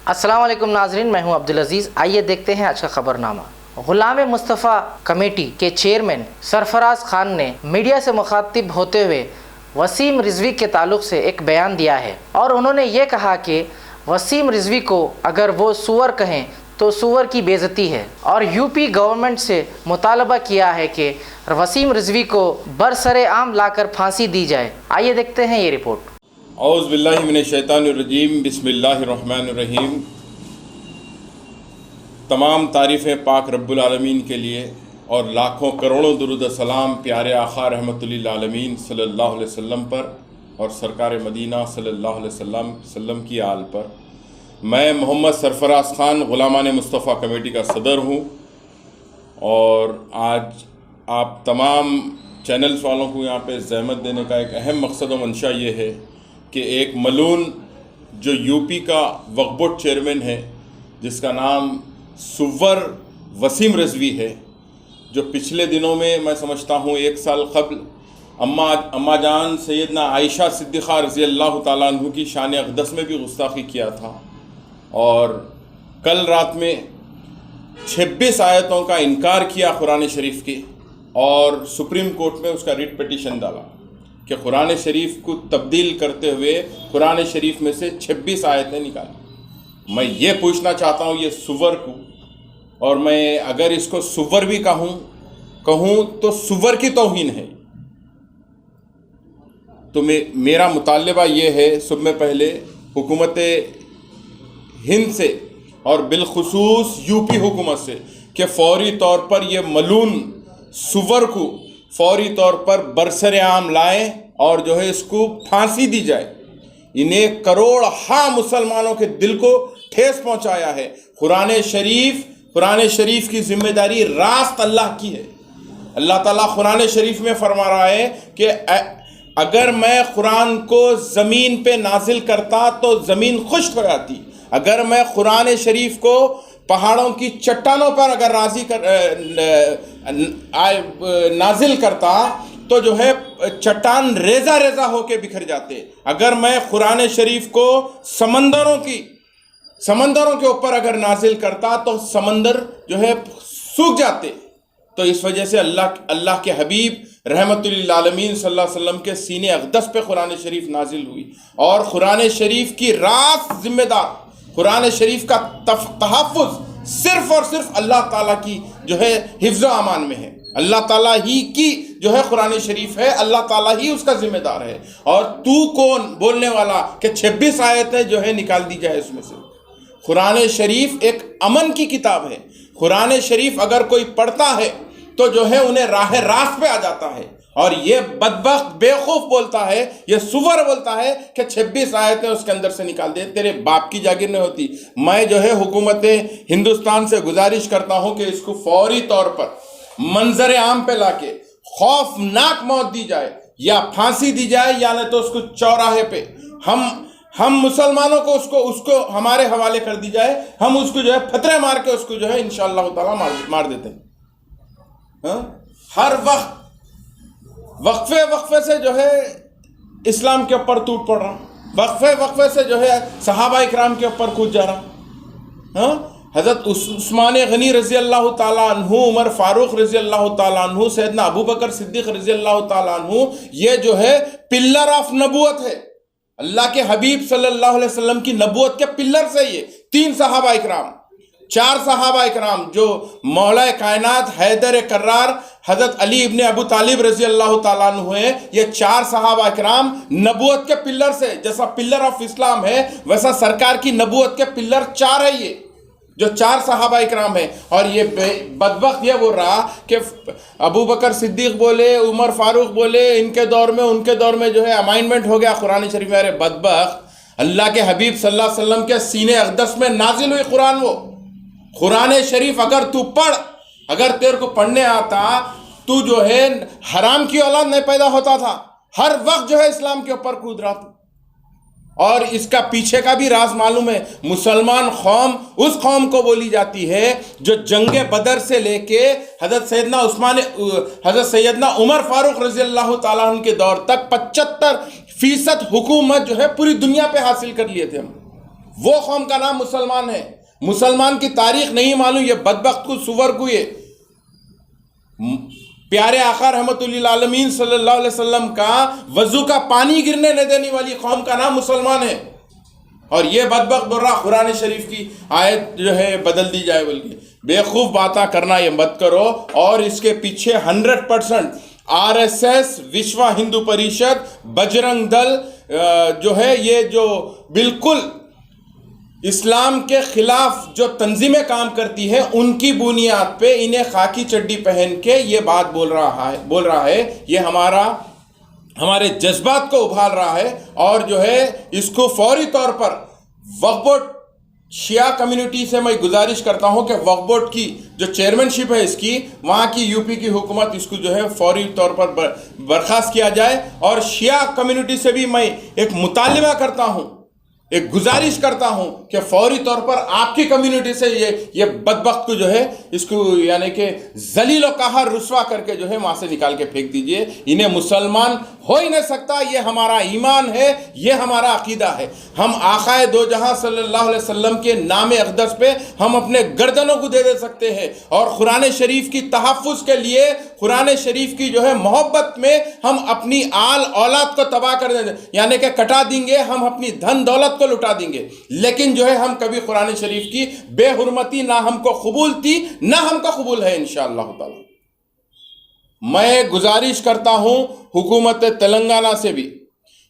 السلام علیکم ناظرین، میں ہوں عبدالعزیز۔ آئیے دیکھتے ہیں آج کا خبر نامہ۔ غلام مصطفیٰ کمیٹی کے چیئرمین سرفراز خان نے میڈیا سے مخاطب ہوتے ہوئے وسیم رضوی کے تعلق سے ایک بیان دیا ہے، اور انہوں نے یہ کہا کہ وسیم رضوی کو اگر وہ سور کہیں تو سور کی بےعزتی ہے، اور یو پی گورنمنٹ سے مطالبہ کیا ہے کہ وسیم رضوی کو برسر عام لا کر پھانسی دی جائے۔ آئیے دیکھتے ہیں یہ رپورٹ۔ اعوذ باللہ من الشیطان الرجیم، بسم اللہ الرحمن الرحیم۔ تمام تعریفیں پاک رب العالمین کے لیے اور لاکھوں کروڑوں درود و سلام پیارے آقا رحمۃ للعالمین صلی اللہ علیہ وسلم پر اور سرکار مدینہ صلی اللہ علیہ وسلم کی آل پر۔ میں محمد سرفراز خان غلامان مصطفیٰ کمیٹی کا صدر ہوں، اور آج آپ تمام چینلز والوں کو یہاں پہ زحمت دینے کا ایک اہم مقصد و منشا یہ ہے کہ ایک ملعون جو یو پی کا وقف بورڈ چیئرمین ہے، جس کا نام سور وسیم رضوی ہے، جو پچھلے دنوں میں میں سمجھتا ہوں 1 سال قبل اماں جان سیدنا عائشہ صدیقہ رضی اللہ تعالیٰ عنہ کی شان اقدس میں بھی گستاخی کیا تھا، اور کل رات میں 26 آیتوں کا انکار کیا قرآن شریف کے، اور سپریم کورٹ میں اس کا ریٹ پٹیشن ڈالا کہ قرآن شریف کو تبدیل کرتے ہوئے قرآن شریف میں سے 26 آیتیں نکالی۔ میں یہ پوچھنا چاہتا ہوں یہ سور کو، اور میں اگر اس کو سور بھی کہوں تو سور کی توہین ہے۔ تو میرا مطالبہ یہ ہے سب میں پہلے حکومت ہند سے اور بالخصوص یو پی حکومت سے کہ فوری طور پر یہ ملعون سور کو فوری طور پر برسر عام لائیں اور جو ہے اس کو پھانسی دی جائے۔ انہیں کروڑ مسلمانوں کے دل کو ٹھیس پہنچایا ہے۔ قرآن شریف کی ذمہ داری راست اللہ کی ہے۔ اللہ تعالیٰ قرآن شریف میں فرما رہا ہے کہ اگر میں قرآن کو زمین پہ نازل کرتا تو زمین خشک ہو جاتی، اگر میں قرآن شریف کو پہاڑوں کی چٹانوں پر اگر نازل کرتا تو جو ہے چٹان ریزہ ریزہ ہو کے بکھر جاتے، اگر میں قرآن شریف کو سمندروں کے اوپر اگر نازل کرتا تو سمندر جو ہے سوکھ جاتے۔ تو اس وجہ سے اللہ کے حبیب رحمت للعالمین صلی اللہ علیہ وسلم کے سینے اقدس پہ قرآن شریف نازل ہوئی، اور قرآن شریف کی راست ذمہ دار، قرآن شریف کا تحفظ صرف اور صرف اللہ تعالیٰ کی جو ہے حفظ و امان میں ہے۔ اللہ تعالیٰ ہی کی جو ہے قرآن شریف ہے، اللہ تعالیٰ ہی اس کا ذمہ دار ہے۔ اور تو کون بولنے والا کہ 26 آیتیں جو ہے نکال دی جائے اس میں سے؟ قرآن شریف ایک امن کی کتاب ہے۔ قرآن شریف اگر کوئی پڑھتا ہے تو جو ہے انہیں راہ راست پہ آ جاتا ہے، اور یہ بدبخت بیوقوف بولتا ہے، یہ سور بولتا ہے کہ 26 آیتیں اس کے اندر سے نکال دے، تیرے باپ کی جاگیر نہیں ہوتی۔ میں جو ہے حکومت ہندوستان سے گزارش کرتا ہوں کہ اس کو فوری طور پر منظر عام پہ لا کے خوفناک موت دی جائے، یا پھانسی دی جائے، یا نہیں تو اس کو چوراہے پہ ہم مسلمانوں کو اس کو ہمارے حوالے کر دی جائے، ہم اس کو جو ہے پھترے مار کے اس کو جو ہے انشاءاللہ تعالیٰ مار دیتے ہیں۔ ہر وقت وقفے سے جو ہے اسلام کے اوپر ٹوٹ پڑ رہا، وقفے سے جو ہے صحابہ اکرام کے اوپر کود جا رہا۔ حضرت عثمان غنی رضی اللہ تعالیٰ عنہ، عمر فاروق رضی اللہ تعالیٰ عنہ، سیدنا ابو بکر صدیق رضی اللہ تعالیٰ عنہ، یہ جو ہے پلر آف نبوت ہے۔ اللہ کے حبیب صلی اللہ علیہ وسلم کی نبوت کے پلر سے یہ 3 صحابہ اکرام، 4 صحابہ اکرام جو مولا کائنات حیدر کرار حضرت علی ابن ابو طالب رضی اللہ تعالیٰ عنہ ہیں، یہ 4 صحابہ اکرام نبوت کے پلر سے، جیسا پلر آف اسلام ہے ویسا سرکار کی نبوت کے پلر 4 ہے، یہ جو 4 صحابہ اکرام ہیں۔ اور یہ بدبخت یہ بول رہا کہ ابو بکر صدیق بولے، عمر فاروق بولے، ان کے دور میں جو ہے امائنمنٹ ہو گیا قرآن شریف میں۔ ارے بدبخت، اللہ کے حبیب صلی اللہ علیہ وسلم کے سینے اقدس میں نازل ہوئی قرآن شریف اگر تو پڑھ، اگر تیرے کو پڑھنے آتا تو جو ہے حرام کی اولاد نہیں پیدا ہوتا تھا، ہر وقت جو ہے اسلام کے اوپر کود رہا تھا۔ اور اس کا پیچھے کا بھی راز معلوم ہے۔ مسلمان قوم اس قوم کو بولی جاتی ہے جو جنگ بدر سے لے کے حضرت سیدنا عمر فاروق رضی اللہ تعالیٰ عنہ کے دور تک 75% حکومت جو ہے پوری دنیا پہ حاصل کر لیے تھے ہم۔ وہ قوم کا نام مسلمان ہے. مسلمان کی تاریخ نہیں معلوم. یہ بدبخت کو، سور کو، یہ پیارے آقا رحمت للعالمین صلی اللہ علیہ وسلم کا وضو کا پانی گرنے نہ دینے والی قوم کا نام مسلمان ہے. اور یہ بدبخت بول رہا قرآن شریف کی آیت جو ہے بدل دی جائے بول کے. بیوقوف باتیں کرنا یہ مت کرو. اور اس کے پیچھے 100% RSS، وشوا ہندو پریشد، بجرنگ دل جو ہے، یہ جو بالکل اسلام کے خلاف جو تنظیمیں کام کرتی ہے، ان کی بنیاد پہ انہیں خاکی چڈی پہن کے یہ بات بول رہا ہے. یہ ہمارے جذبات کو ابھار رہا ہے. اور جو ہے اس کو فوری طور پر وقف بورڈ شیعہ کمیونٹی سے میں گزارش کرتا ہوں کہ وقف بورڈ کی جو چیئرمین شپ ہے اس کی، وہاں کی یوپی کی حکومت اس کو جو ہے فوری طور پر برخاست کیا جائے. اور شیعہ کمیونٹی سے بھی میں ایک مطالبہ کرتا ہوں، ایک گزارش کرتا ہوں کہ فوری طور پر آپ کی کمیونٹی سے یہ بدبخت کو جو ہے اس کو یعنی کہ ذلیل و قہر رسوا کر کے جو ہے وہاں سے نکال کے پھینک دیجئے. انہیں مسلمان ہو ہی نہیں سکتا. یہ ہمارا ایمان ہے، یہ ہمارا عقیدہ ہے. ہم آقا دو جہاں صلی اللہ علیہ وسلم کے نام اقدس پہ ہم اپنے گردنوں کو دے سکتے ہیں. اور قرآن شریف کی تحفظ کے لیے، قرآن شریف کی جو ہے محبت میں ہم اپنی آل اولاد کو تباہ کر دیں، یعنی کہ کٹا دیں گے. ہم اپنی دھن دولت کو لٹا دیں گے. لیکن جو ہے ہم کبھی قرآن شریف کی بے حرمتی نہ ہم کو قبول تھی، نہ ہم کا قبول ہے انشاءاللہ تعالی. میں گزارش کرتا ہوں حکومت تلنگانہ سے بھی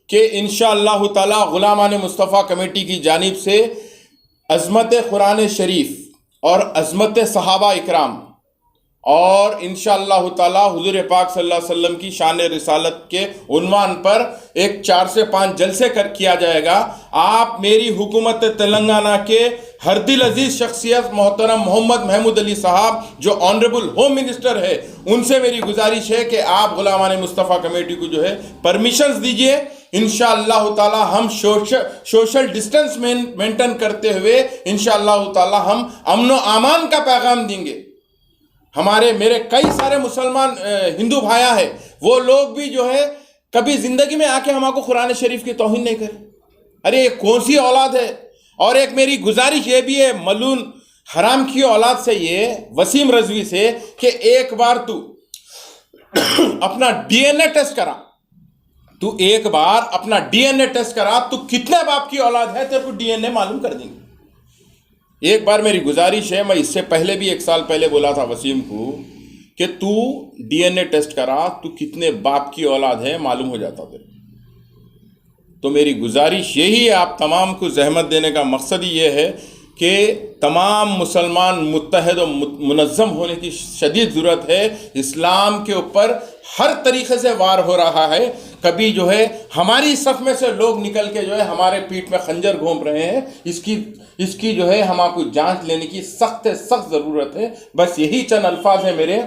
کہ انشاءاللہ تعالی غلامان مصطفیٰ کمیٹی کی جانب سے عظمت قرآن شریف اور عظمت صحابہ اکرام اور انشاءاللہ تعالی حضور پاک صلی اللہ علیہ وسلم کی شان رسالت کے عنوان پر ایک 4 سے 5 جلسے کیا جائے گا. آپ میری حکومت تلنگانہ کے ہر دل عزیز شخصیت محترم محمد محمود علی صاحب جو آنریبل ہوم منسٹر ہے، ان سے میری گزارش ہے کہ آپ غلامان مصطفیٰ کمیٹی کو جو ہے پرمیشنز دیجئے. انشاءاللہ تعالی ہم سوشل ڈسٹنس مینٹین کرتے ہوئے انشاءاللہ تعالی ہم امن و امان کا پیغام دیں گے. میرے کئی سارے مسلمان ہندو بھائیاں ہیں، وہ لوگ بھی جو ہے کبھی زندگی میں آ کے ہمارے کو قرآن شریف کی توہین نہیں کرے. ارے یہ کون سی اولاد ہے؟ اور ایک میری گزارش یہ بھی ہے ملعون حرام کی اولاد سے، یہ وسیم رضوی سے، کہ ایک بار تو اپنا ڈی این اے ٹیسٹ کرا. تو ایک بار اپنا ڈی این اے ٹیسٹ کرا، تو کتنے باپ کی اولاد ہے تیرے کو ڈی این اے معلوم کر دیں گے. ایک بار میری گزارش ہے، میں اس سے پہلے بھی 1 سال پہلے بولا تھا وسیم کو کہ تو ڈی این اے ٹیسٹ کرا، تو کتنے باپ کی اولاد ہے معلوم ہو جاتا تیرے. تو میری گزارش یہی ہے، آپ تمام کو زحمت دینے کا مقصد ہی یہ ہے کہ تمام مسلمان متحد و منظم ہونے کی شدید ضرورت ہے. اسلام کے اوپر ہر طریقے سے وار ہو رہا ہے. کبھی جو ہے ہماری صف میں سے لوگ نکل کے جو ہے ہمارے پیٹھ میں خنجر گھوم رہے ہیں. اس کی جو ہے ہم آپ کو جانچ لینے کی سخت ضرورت ہے. بس یہی چند الفاظ ہیں میرے.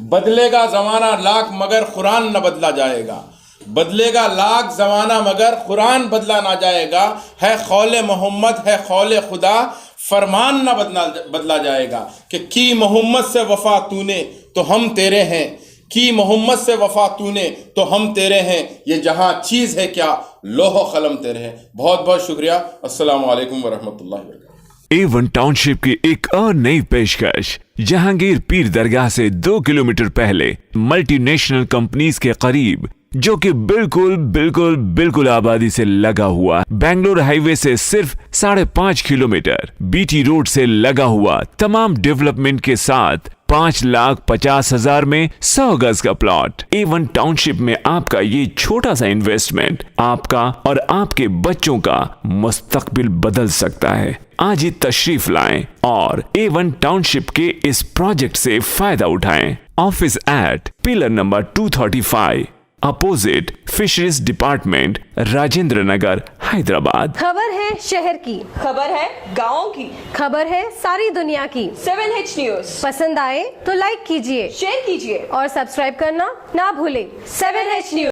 بدلے گا زمانہ لاکھ مگر قرآن نہ بدلا جائے گا. بدلے گا لاکھ زمانہ مگر قرآن بدلا نہ جائے گا. ہے قول محمد ہے قول خدا، فرمان نہ بدلا جائے گا. کہ کی محمد سے وفا تو نے تو ہم تیرے ہیں، کی محمد سے وفا تو نے تو ہم تیرے ہیں. یہ جہاں چیز ہے کیا لوح و قلم تیرے ہیں. بہت بہت شکریہ. السلام علیکم ورحمۃ اللہ وبرکاتہ. A1 ٹاؤن شپ کی ایک اور نئی پیشکش. جہانگیر پیر درگاہ سے 2 کلومیٹر پہلے ملٹی نیشنل کمپنیز کے قریب، جو کہ بالکل آبادی سے لگا ہوا، بنگلور ہائی وے سے صرف 5.5 کلومیٹر، BT روڈ سے لگا ہوا، تمام ڈیولپمنٹ کے ساتھ 5,50,000 میں 100 گز کا پلاٹ. A1 ٹاؤن شپ میں آپ کا یہ چھوٹا سا انویسٹمنٹ آپ کا اور آپ کے بچوں کا مستقبل بدل سکتا ہے. آج ہی تشریف لائیں اور A1 ٹاؤن شپ کے اس پروجیکٹ سے فائدہ اٹھائیں. Office at pillar number 235 opposite fisheries department, Rajendra Nagar, Hyderabad. خبر ہے شہر کی، خبر ہے گاؤں کی، خبر ہے ساری دنیا کی. 7H نیوز پسند آئے تو لائک کیجئے، شیئر کیجئے اور سبسکرائب کرنا نہ بھولیں. 7H news.